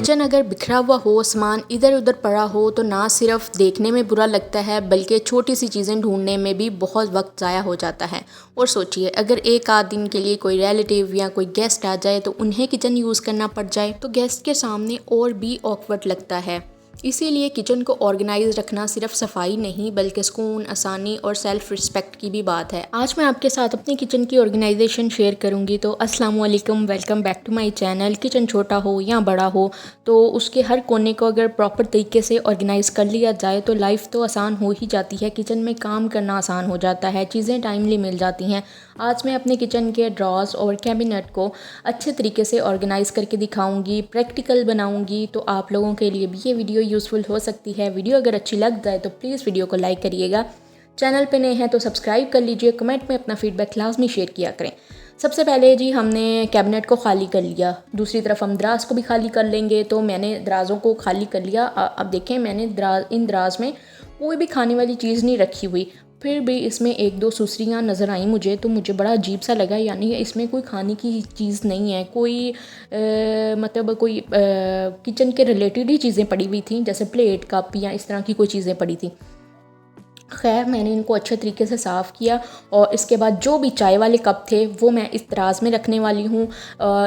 Kitchen अगर बिखरा हुआ हो, सामान इधर उधर पड़ा हो तो ना सिर्फ देखने में बुरा लगता है बल्कि छोटी सी चीज़ें ढूंढने में भी बहुत वक्त ज़ाया हो जाता है। और सोचिए अगर एक आध दिन के लिए कोई रिलेटिव या कोई गेस्ट आ जाए तो उन्हें किचन यूज़ करना पड़ जाए तो गेस्ट के सामने और भी ऑकवर्ड लगता है। इसीलिए किचन को ऑर्गेनाइज रखना सिर्फ सफाई नहीं बल्कि सुकून, आसानी और सेल्फ रिस्पेक्ट की भी बात है। आज मैं आपके साथ अपनी किचन की ऑर्गेनाइजेशन शेयर करूंगी। तो अस्सलाम वालेकुम, welcome back to my channel. Kitchen छोटा हो या बड़ा हो तो उसके हर कोने को अगर प्रॉपर तरीके से ऑर्गेनाइज कर लिया जाए तो लाइफ तो आसान हो ही जाती है। किचन में काम करना आसान हो जाता है, चीज़ें टाइमली मिल जाती हैं। आज मैं अपने किचन के ड्रॉर्स और कैबिनेट को अच्छे तरीके से ऑर्गेनाइज करके दिखाऊंगी, प्रैक्टिकल बनाऊंगी। तो आप लोगों के लिए भी ये वीडियो यूज़फुल हो सकती है। वीडियो अगर अच्छी लग जाए तो प्लीज़ वीडियो को लाइक करिएगा। चैनल पे नए हैं तो सब्सक्राइब कर लीजिए। कमेंट में अपना फीडबैक लाजमी शेयर किया करें। सबसे पहले जी हमने कैबिनेट को खाली कर लिया, दूसरी तरफ हम दराज को भी खाली कर लेंगे। तो मैंने दराज़ों को खाली कर लिया। अब देखें मैंने इन दराज में कोई भी खाने वाली चीज़ नहीं रखी हुई, फिर भी इसमें एक दो सुसरियाँ नज़र आई मुझे, तो मुझे बड़ा अजीब सा लगा। यानी इसमें कोई खाने की चीज़ नहीं है, कोई मतलब कोई किचन के रिलेटेड ही चीज़ें पड़ी हुई थी, जैसे प्लेट कप या इस तरह की कोई चीज़ें पड़ी थी। खैर मैंने इनको अच्छे तरीके से साफ़ किया और इसके बाद जो भी चाय वाले कप थे वो मैं इस दराज में रखने वाली हूँ।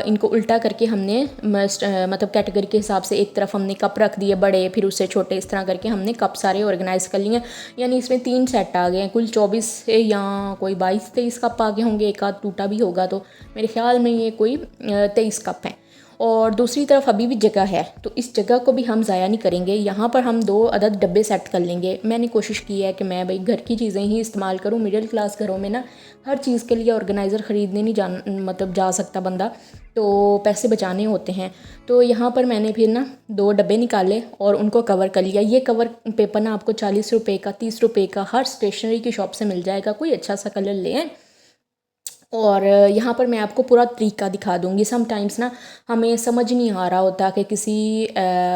इनको उल्टा करके हमने मतलब कैटेगरी के हिसाब से एक तरफ हमने कप रख दिए बड़े, फिर उससे छोटे, इस तरह करके हमने कप सारे ऑर्गेनाइज कर लिए। यानी इसमें 3 सेट आ गए हैं, कुल 24 या कोई 22-23 कप आ गए होंगे, एक आध टूटा भी होगा तो मेरे ख्याल में ये कोई 23 कप हैं। और दूसरी तरफ अभी भी जगह है तो इस जगह को भी हम ज़ाया नहीं करेंगे। यहाँ पर हम 2 अदद डब्बे सेट कर लेंगे। मैंने कोशिश की है कि मैं भाई घर की चीज़ें ही इस्तेमाल करूँ। मिडिल क्लास घरों में ना हर चीज़ के लिए ऑर्गेनाइज़र ख़रीदने नहीं जा सकता बंदा, तो पैसे बचाने होते हैं। तो यहाँ पर मैंने फिर ना 2 डब्बे निकाले और उनको कवर कर लिया। ये कवर पेपर ना आपको 40 रुपये का, 30 रुपये का हर स्टेशनरी की शॉप से मिल जाएगा। कोई अच्छा सा कलर लें और यहाँ पर मैं आपको पूरा तरीका दिखा दूँगी। समटाइम्स ना हमें समझ नहीं आ रहा होता कि किसी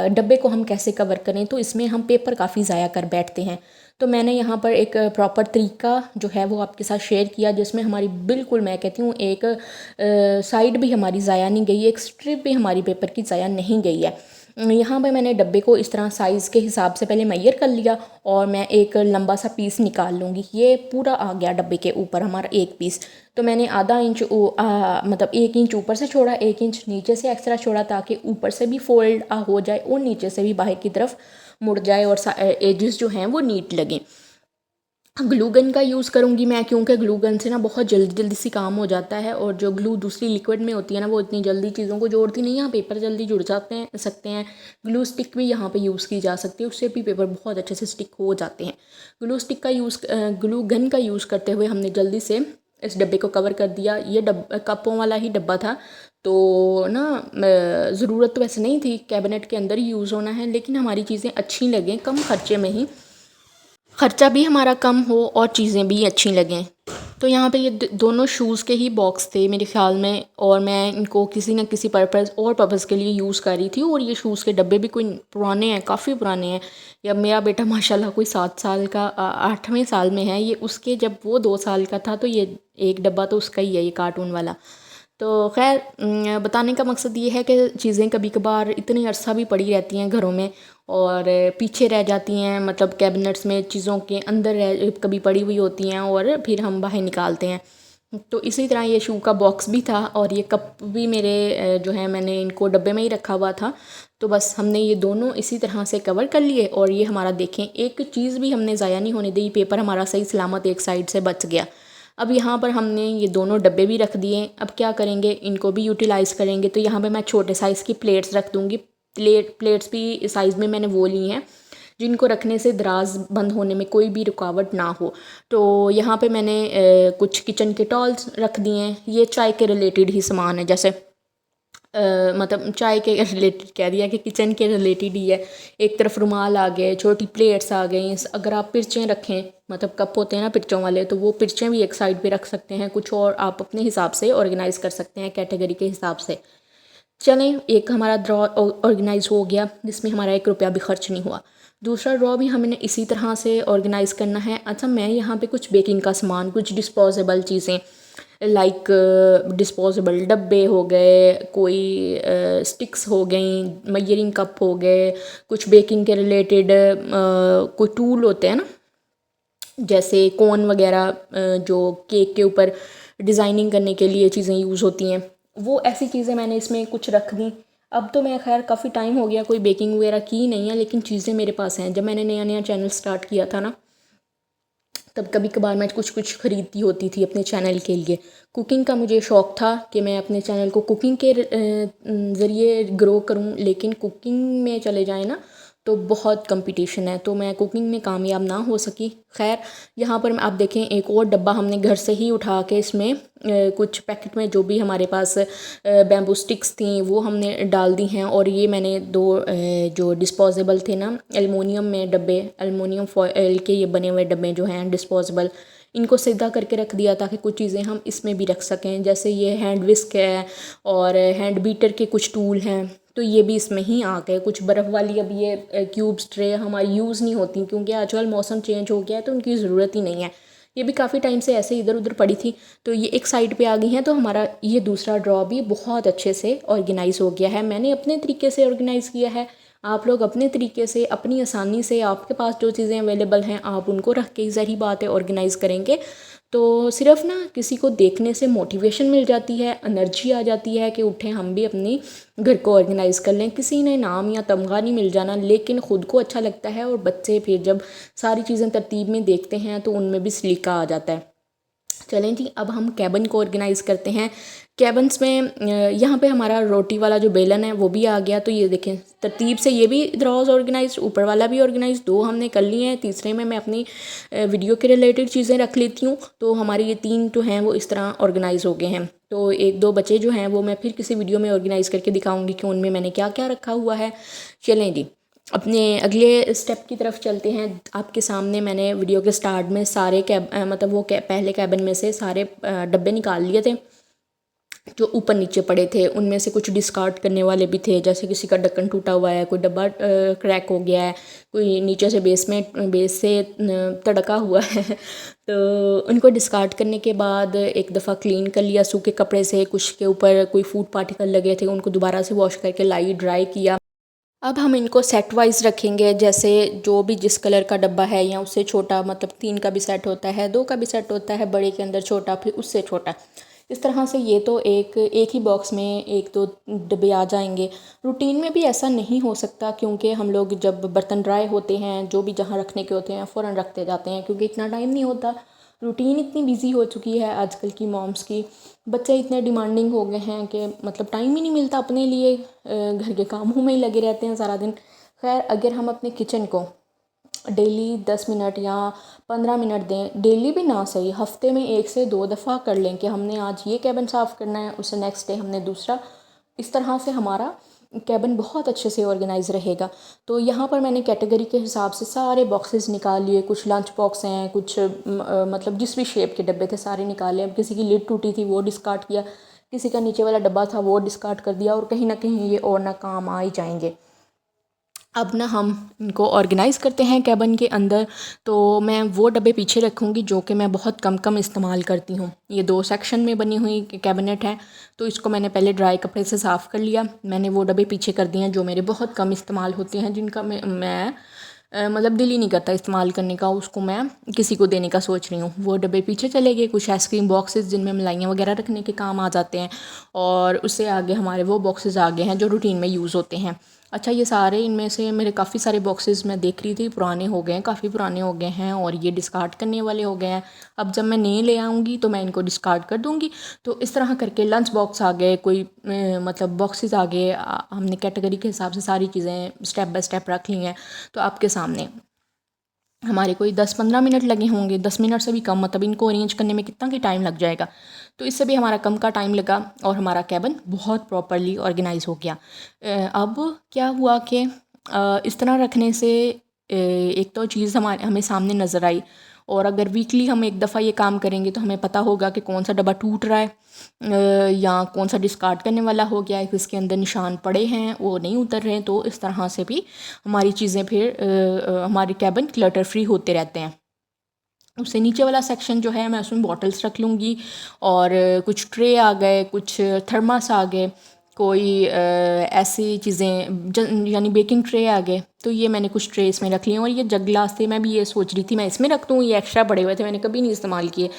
डब्बे को हम कैसे कवर करें, तो इसमें हम पेपर काफ़ी ज़ाया कर बैठते हैं। तो मैंने यहाँ पर एक प्रॉपर तरीका जो है वो आपके साथ शेयर किया, जिसमें हमारी बिल्कुल मैं कहती हूँ एक साइड भी हमारी ज़ाया नहीं गई, एक स्ट्रिप भी हमारी पेपर की ज़ाया नहीं गई है। यहाँ पे मैंने डब्बे को इस तरह साइज़ के हिसाब से पहले मेजर कर लिया और मैं एक लंबा सा पीस निकाल लूँगी। ये पूरा आ गया डब्बे के ऊपर हमारा एक पीस। तो मैंने आधा इंच मतलब 1 इंच ऊपर से छोड़ा, 1 इंच नीचे से एक्स्ट्रा छोड़ा, ताकि ऊपर से भी फोल्ड हो जाए और नीचे से भी बाहर की तरफ मुड़ जाए और एजेस जो हैं वो नीट लगें। ग्लू गन का यूज़ करूँगी मैं, क्योंकि ग्लू गन से ना बहुत जल्दी जल्दी सी काम हो जाता है और जो ग्लू दूसरी लिक्विड में होती है ना वो इतनी जल्दी चीज़ों को जोड़ती नहीं है। यहाँ पेपर जल्दी जुड़ सकते हैं। ग्लू स्टिक भी यहाँ पे यूज़ की जा सकती है, उससे भी पेपर बहुत अच्छे से स्टिक हो जाते हैं। ग्लू गन का यूज़ करते हुए हमने जल्दी से इस डब्बे को कवर कर दिया। ये कपों वाला ही डब्बा था, तो ना ज़रूरत तो वैसे नहीं थी, कैबिनेट के अंदर ही यूज़ होना है, लेकिन हमारी चीज़ें अच्छी लगें, कम खर्चे में ही, खर्चा भी हमारा कम हो और चीज़ें भी अच्छी लगें। तो यहाँ पे ये दोनों शूज़ के ही बॉक्स थे मेरे ख़्याल में, और मैं इनको किसी न किसी पर्पज़ के लिए यूज़ कर रही थी। और ये शूज़ के डब्बे भी कोई पुराने हैं, काफ़ी पुराने हैं। या मेरा बेटा माशाल्लाह कोई 7 साल का 8वें साल में है, ये उसके जब वो 2 साल का था तो ये एक डब्बा तो उसका ही है, ये कार्टून वाला। तो खैर बताने का मकसद ये है कि चीज़ें कभी कभार इतनी अरसा भी पड़ी रहती हैं घरों में और पीछे रह जाती हैं, मतलब कैबिनेट्स में चीज़ों के अंदर कभी पड़ी हुई होती हैं और फिर हम बाहर निकालते हैं। तो इसी तरह ये शू का बॉक्स भी था और ये कप भी मेरे जो है मैंने इनको डब्बे में ही रखा हुआ था। तो बस हमने ये दोनों इसी तरह से कवर कर लिए और ये हमारा देखें एक चीज़ भी हमने ज़ाया नहीं होने दी, पेपर हमारा सही सलामत एक साइड से बच गया। अब यहाँ पर हमने ये दोनों डब्बे भी रख दिए। अब क्या करेंगे, इनको भी यूटिलाइज़ करेंगे। तो यहाँ पे मैं छोटे साइज़ की प्लेट्स रख दूँगी। प्लेट्स भी साइज़ में मैंने वो ली हैं जिनको रखने से दराज बंद होने में कोई भी रुकावट ना हो। तो यहाँ पे मैंने कुछ किचन के टॉल्स रख दिए हैं। ये चाय के रिलेटेड ही सामान है, जैसे मतलब चाय के रिलेटेड कह दिया कि किचन के रिलेटेड ही है। एक तरफ रुमाल आ गए, छोटी प्लेट्स आ गई। अगर आप पिरचें रखें, मतलब कप होते हैं ना पिरचों वाले, तो वो पिरचें भी एक साइड पे रख सकते हैं। कुछ और आप अपने हिसाब से ऑर्गेनाइज़ कर सकते हैं कैटेगरी के हिसाब से। चलें, एक हमारा ड्रॉ ऑर्गेनाइज हो गया जिसमें हमारा 1 रुपया भी खर्च नहीं हुआ। दूसरा ड्रॉ भी हमें इसी तरह से ऑर्गेनाइज़ करना है। अच्छा, मैं यहाँ पे कुछ बेकिंग का सामान, कुछ डिस्पोजेबल चीज़ें लाइक डिस्पोजेबल डब्बे हो गए, कोई स्टिक्स हो गई, मेजरिंग कप हो गए, कुछ बेकिंग के रिलेटेड कोई टूल होते हैं ना, जैसे कोन वगैरह जो केक के ऊपर डिज़ाइनिंग करने के लिए चीज़ें यूज़ होती हैं, वो ऐसी चीज़ें मैंने इसमें कुछ रख दी। अब तो मैं खैर काफ़ी टाइम हो गया कोई बेकिंग वगैरह की नहीं है, लेकिन चीज़ें मेरे पास हैं। जब मैंने नया नया चैनल स्टार्ट किया था ना, तब कभी कभार मैं कुछ कुछ ख़रीदती होती थी अपने चैनल के लिए। कुकिंग का मुझे शौक़ था कि मैं अपने चैनल को कुकिंग के ज़रिए ग्रो करूं, लेकिन कुकिंग में चले जाएं ना तो बहुत कंपटीशन है, तो मैं कुकिंग में कामयाब ना हो सकी। खैर, यहाँ पर आप देखें एक और डब्बा हमने घर से ही उठा के इसमें कुछ पैकेट में जो भी हमारे पास बैम्बू स्टिक्स थी वो हमने डाल दी हैं। और ये मैंने दो जो डिस्पोजेबल थे ना, एलुमिनियम में डब्बे, एलुमिनियम फॉयल के ये बने हुए डब्बे जो हैं डिस्पोजेबल, इनको सीधा करके रख दिया ताकि कुछ चीज़ें हम इसमें भी रख सकें। जैसे ये हैंड विस्क है और हैंड बीटर के कुछ टूल हैं, तो ये भी इसमें ही आ गए। कुछ बर्फ़ वाली अब ये क्यूब्स ट्रे हमारी यूज़ नहीं होती, क्योंकि आजकल मौसम चेंज हो गया है तो उनकी ज़रूरत ही नहीं है। ये भी काफ़ी टाइम से ऐसे इधर उधर पड़ी थी, तो ये एक साइड पे आ गई हैं। तो हमारा ये दूसरा ड्रॉ भी बहुत अच्छे से ऑर्गेनाइज़ हो गया है। मैंने अपने तरीके से ऑर्गेनाइज़ किया है, आप लोग अपने तरीके से, अपनी आसानी से, आपके पास जो चीज़ें अवेलेबल हैं आप उनको रख के ज़ाहिर बात है ऑर्गेनाइज़ करेंगे तो सिर्फ ना किसी को देखने से मोटिवेशन मिल जाती है, एनर्जी आ जाती है कि उठें हम भी अपनी घर को ऑर्गेनाइज़ कर लें। किसी ने नाम या तमगा नहीं मिल जाना, लेकिन ख़ुद को अच्छा लगता है। और बच्चे फिर जब सारी चीज़ें तरतीब में देखते हैं तो उनमें भी सलीका आ जाता है। चलें जी, अब हम कैबिन को ऑर्गेनाइज़ करते हैं। कैबिन्स में यहाँ पे हमारा रोटी वाला जो बेलन है वो भी आ गया। तो ये देखें तरतीब से ये भी ड्रॉज ऑर्गेनाइज, ऊपर वाला भी ऑर्गेनाइज, दो हमने कर लिए हैं। तीसरे में मैं अपनी वीडियो के रिलेटेड चीज़ें रख लेती हूँ। तो हमारे ये तीन जो हैं वो इस तरह ऑर्गेनाइज़ हो गए हैं। तो एक दो बचे जो हैं वो मैं फिर किसी वीडियो में ऑर्गेनाइज़ करके दिखाऊँगी कि उनमें मैंने क्या क्या रखा हुआ है। चलें जी, अपने अगले स्टेप की तरफ चलते हैं। आपके सामने मैंने वीडियो के स्टार्ट में सारे मतलब वो पहले कैबिन में से सारे डब्बे निकाल लिए थे जो ऊपर नीचे पड़े थे। उनमें से कुछ डिस्कार्ड करने वाले भी थे, जैसे किसी का ढक्कन टूटा हुआ है, कोई डब्बा क्रैक हो गया है, कोई नीचे से बेस से तड़का हुआ है तो उनको डिस्कार्ड करने के बाद एक दफ़ा क्लीन कर लिया सूखे कपड़े से। कुछ के ऊपर कोई फूड पार्टिकल लगे थे, उनको दोबारा से वॉश करके लाई ड्राई किया। अब हम इनको सेट वाइज रखेंगे, जैसे जो भी जिस कलर का डब्बा है या उससे छोटा, मतलब 3 का भी सेट होता है, 2 का भी सेट होता है, बड़े के अंदर छोटा, फिर उससे छोटा। इस तरह से ये तो एक ही बॉक्स में 1-2 डब्बे आ जाएंगे। रूटीन में भी ऐसा नहीं हो सकता, क्योंकि हम लोग जब बर्तन ड्राई होते हैं, जो भी जहाँ रखने के होते हैं फ़ौरन रखते जाते हैं, क्योंकि इतना टाइम नहीं होता। रूटीन इतनी बिजी हो चुकी है आजकल की मॉम्स की, बच्चे इतने डिमांडिंग हो गए हैं कि मतलब टाइम ही नहीं मिलता अपने लिए, घर के कामों में ही लगे रहते हैं सारा दिन। खैर, अगर हम अपने किचन को डेली 10 मिनट या 15 मिनट दें, डेली भी ना सही, हफ्ते में 1 से 2 दफ़ा कर लें कि हमने आज ये कैबिन साफ़ करना है, उससे नेक्स्ट डे हमने दूसरा, इस तरह से हमारा कैबिन बहुत अच्छे से ऑर्गेनाइज रहेगा। तो यहाँ पर मैंने कैटेगरी के हिसाब से सारे बॉक्सेस निकाल लिए। कुछ लंच बॉक्स हैं, कुछ मतलब जिस भी शेप के डब्बे थे सारे निकाले। अब किसी की लिड टूटी थी वो डिस्कार्ड किया, किसी का नीचे वाला डब्बा था वो डिस्कार्ड कर दिया, और कहीं ना कहीं ये और ना काम आ ही जाएंगे। अब ना हम इनको ऑर्गेनाइज़ करते हैं कैबिन के अंदर। तो मैं वो डब्बे पीछे रखूँगी जो कि मैं बहुत कम इस्तेमाल करती हूँ। ये 2 सेक्शन में बनी हुई कैबिनेट है, तो इसको मैंने पहले ड्राई कपड़े से साफ़ कर लिया। मैंने वो डब्बे पीछे कर दिए हैं जो मेरे बहुत कम इस्तेमाल होते हैं, जिनका मैं मतलब दिल ही नहीं करता इस्तेमाल करने का, उसको मैं किसी को देने का सोच रही हूँ। वो डब्बे पीछे चले गए। कुछ आइसक्रीम बॉक्सेस जिनमें मलाइयाँ वगैरह रखने के काम आ जाते हैं, और उससे आगे हमारे वो बॉक्सेस आ गए हैं जो रूटीन में यूज़ होते हैं। अच्छा, ये सारे, इनमें से मेरे काफ़ी सारे बॉक्सेस मैं देख रही थी पुराने हो गए हैं, काफ़ी पुराने हो गए हैं, और ये डिस्कार्ड करने वाले हो गए हैं। अब जब मैं नए ले आऊँगी तो मैं इनको डिस्कार्ड कर दूँगी। तो इस तरह करके लंच बॉक्स आ गए, कोई मतलब बॉक्सेस आ गए। हमने कैटेगरी के हिसाब से सारी चीज़ें स्टेप बाय स्टेप रख ली हैं। तो आपके सामने हमारे कोई 10-15 मिनट लगे होंगे, 10 मिनट से भी कम, मतलब इनको अरेंज करने में कितना ही टाइम लग जाएगा। तो इससे भी हमारा कम का टाइम लगा और हमारा कैबिन बहुत प्रॉपरली ऑर्गेनाइज हो गया। अब क्या हुआ कि इस तरह रखने से एक तो चीज़ हमें सामने नज़र आई, और अगर वीकली हम एक दफ़ा ये काम करेंगे तो हमें पता होगा कि कौन सा डब्बा टूट रहा है या कौन सा डिस्कार्ड करने वाला हो गया है, किसके अंदर निशान पड़े हैं वो नहीं उतर रहे हैं। तो इस तरह से भी हमारी चीज़ें फिर हमारी कैबिन क्लटर फ्री होते रहते हैं। उससे नीचे वाला सेक्शन जो है मैं उसमें बॉटल्स रख लूँगी और कुछ ट्रे आ गए, कुछ थर्मास आ गए, कोई ऐसी चीज़ें यानी बेकिंग ट्रे आ गए। तो ये मैंने कुछ ट्रे इसमें रख लिए और ये जग ग्लास थे, मैं भी ये सोच रही थी मैं इसमें रख दूँ, ये एक्स्ट्रा पड़े हुए थे मैंने कभी नहीं इस्तेमाल किए।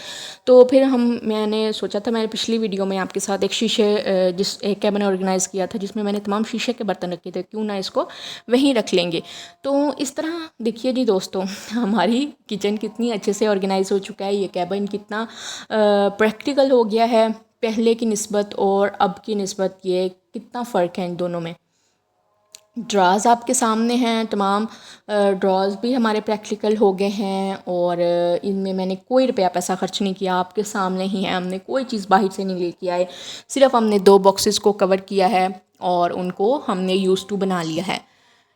तो फिर मैंने सोचा था, मैंने पिछली वीडियो में आपके साथ एक एक कैबिन ऑर्गेनाइज़ किया था जिसमें मैंने तमाम शीशे के बर्तन रखे थे, क्यों ना इसको वहीं रख लेंगे। तो इस तरह देखिए जी दोस्तों, हमारी किचन कितनी अच्छे से ऑर्गेनाइज़ हो चुका है, ये कैबिन कितना प्रैक्टिकल हो गया है पहले की निस्बत और अब की निस्बत, ये कितना फ़र्क है इन दोनों में। ड्राज आपके सामने हैं, तमाम ड्राज भी हमारे प्रैक्टिकल हो गए हैं और इनमें मैंने कोई रुपया पैसा खर्च नहीं किया, आपके सामने ही है, हमने कोई चीज़ बाहर से नहीं लेके आए, सिर्फ हमने 2 बॉक्सेस को कवर किया है और उनको हमने यूज़ टू बना लिया है।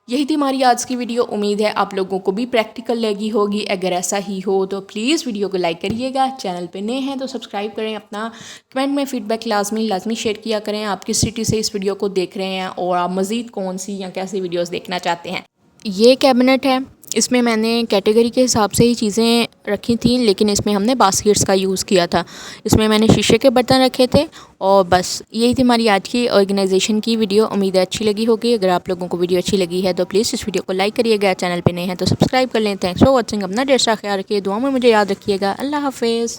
यही थी हमारी आज की वीडियो। उम्मीद है आप लोगों को भी प्रैक्टिकल लगी होगी। अगर ऐसा ही हो तो प्लीज़ वीडियो को लाइक करिएगा, चैनल पे नए हैं तो सब्सक्राइब करें, अपना कमेंट में फ़ीडबैक लाजमी शेयर किया करें। आप किस सिटी से इस वीडियो को देख रहे हैं और आप मज़ीद कौन सी या कैसी वीडियोज़ देखना चाहते हैं। ये कैबिनेट है, इसमें मैंने कैटेगरी के हिसाब से ही चीज़ें रखी थी, लेकिन इसमें हमने बास्केट्स का यूज़ किया था। इसमें मैंने शीशे के बर्तन रखे थे और बस यही थी हमारी आज की ऑर्गेनाइजेशन की वीडियो। उम्मीद है अच्छी लगी होगी। अगर आप लोगों को वीडियो अच्छी लगी है तो प्लीज़ इस वीडियो को लाइक करिएगा, चैनल पे नए हैं तो सब्सक्राइब कर लें। Thanks for watching. अपना ढेर सारा ख्याल रखिए, दुआ में मुझे याद रखिएगा। अल्लाह हाफिज़।